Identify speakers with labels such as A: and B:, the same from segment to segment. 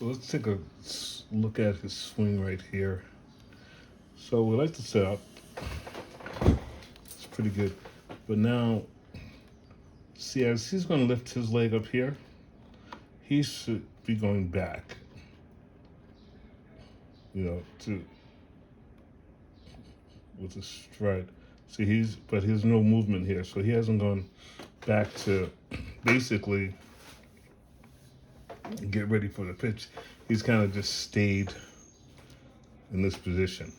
A: So let's take a look at his swing right here. So we like the setup. It's pretty good. But now, see, as he's going to lift his leg up here, he should be going back, to with the stride. See, but there's no movement here, so he hasn't gone back to basically get ready for the pitch. He's kind of just stayed in this position.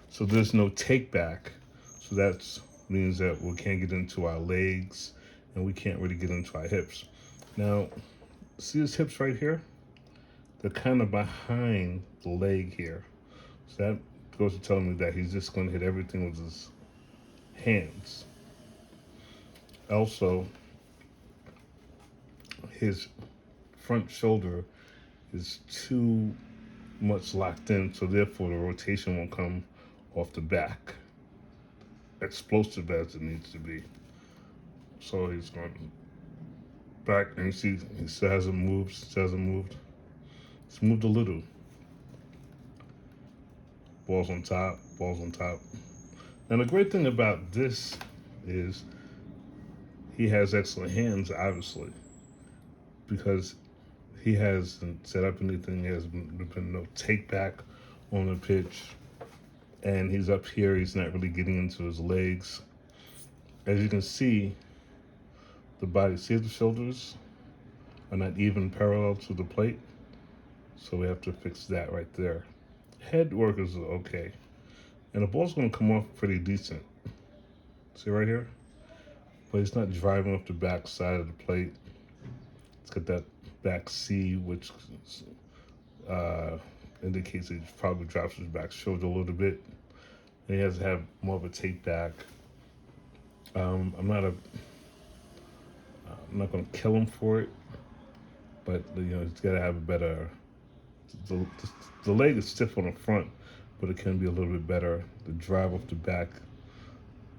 A: So there's no take back. So that means that we can't get into our legs and we can't really get into our hips. Now, see his hips right here? They're kind of behind the leg here. So that goes to tell me that he's just going to hit everything with his hands. Also, his front shoulder is too much locked in, so therefore the rotation won't come off the back explosive as it needs to be. So he's going back, and you see he still hasn't moved. Still hasn't moved. It's moved a little. Balls on top. Balls on top. And the great thing about this is he has excellent hands, obviously, because he hasn't set up anything. There has been no take back on the pitch, and he's up here. He's not really getting into his legs. As you can see, the body, see the shoulders are not even parallel to the plate, so we have to fix that right there. Head work is okay, and the ball's going to come off pretty decent. See right here? But it's not driving off the back side of the plate. It's got that back C, which uh, indicates that he probably drops his back shoulder a little bit. And he has to have more of a take back. I'm not going to kill him for it, but he's got to have a better. The, the leg is stiff on the front, but it can be a little bit better. The drive off the back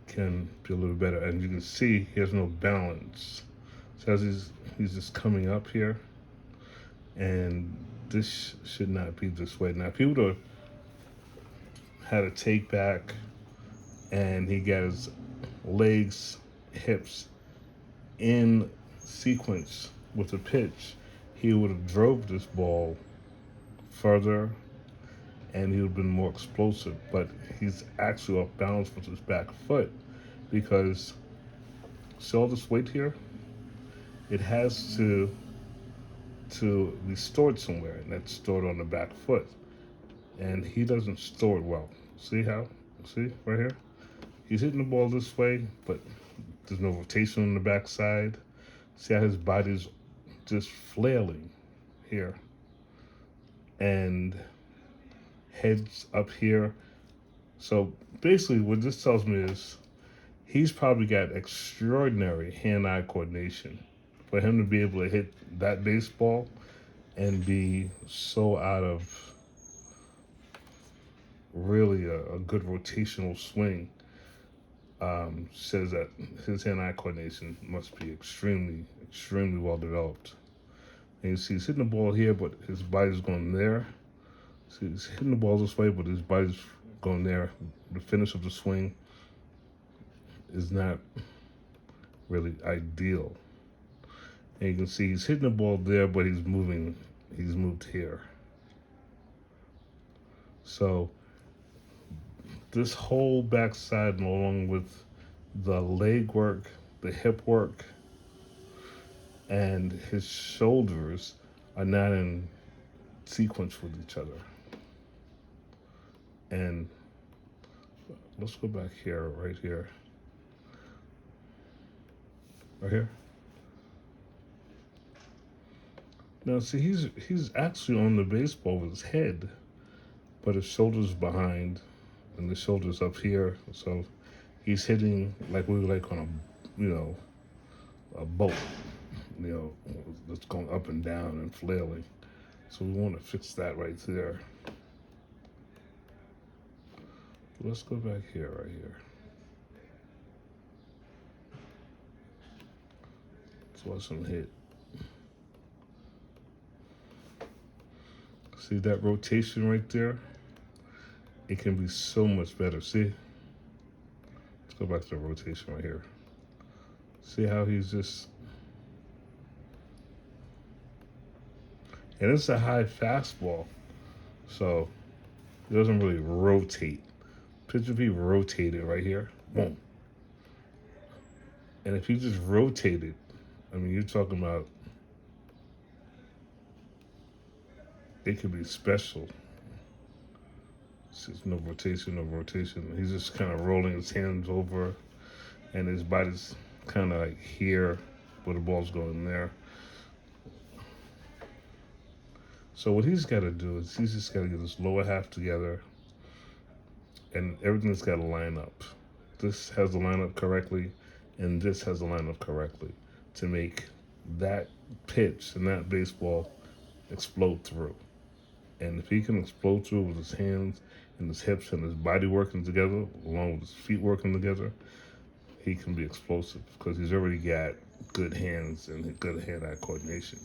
A: can be a little better, and you can see he has no balance. So as he's just coming up here, and this should not be this way. Now, if he would have had a take back, and he got his legs, hips in sequence with the pitch, he would have drove this ball further, and he would have been more explosive. But he's actually off balance with his back foot because see all this weight here? It has to be stored somewhere, and that's stored on the back foot. And he doesn't store it well. See how? See right here? He's hitting the ball this way, but there's no rotation on the backside. See how his body's just flailing here. And heads up here. So basically what this tells me is he's probably got extraordinary hand-eye coordination. For him to be able to hit that baseball and be so out of really a good rotational swing says that his hand-eye coordination must be extremely, extremely well developed. And you see he's hitting the ball here, but his body's going there. See, he's hitting the ball this way, but his body's going there. The finish of the swing is not really ideal. And you can see he's hitting the ball there, but he's moved here. So this whole backside, along with the leg work, the hip work, and his shoulders are not in sequence with each other. And let's go back here, right here. Right here. Now see he's actually on the baseball with his head, but his shoulders behind and the shoulders up here. So he's hitting like we like on a boat, that's going up and down and flailing. So we want to fix that right there. Let's go back here, right here. Let's watch him hit. See that rotation right there? It can be so much better. See? Let's go back to the rotation right here. See how he's just... And it's a high fastball, so it doesn't really rotate. Picture if he rotated right here. Boom. And if he just rotated, I mean, you're talking about it could be special. There's no rotation, no rotation. He's just kind of rolling his hands over, and his body's kind of like here, where the ball's going there. So what he's got to do is he's just got to get his lower half together, and everything's got to line up. This has to line up correctly, and this has to line up correctly to make that pitch and that baseball explode through. And if he can explode through with his hands and his hips and his body working together, along with his feet working together, he can be explosive because he's already got good hands and good hand-eye coordination.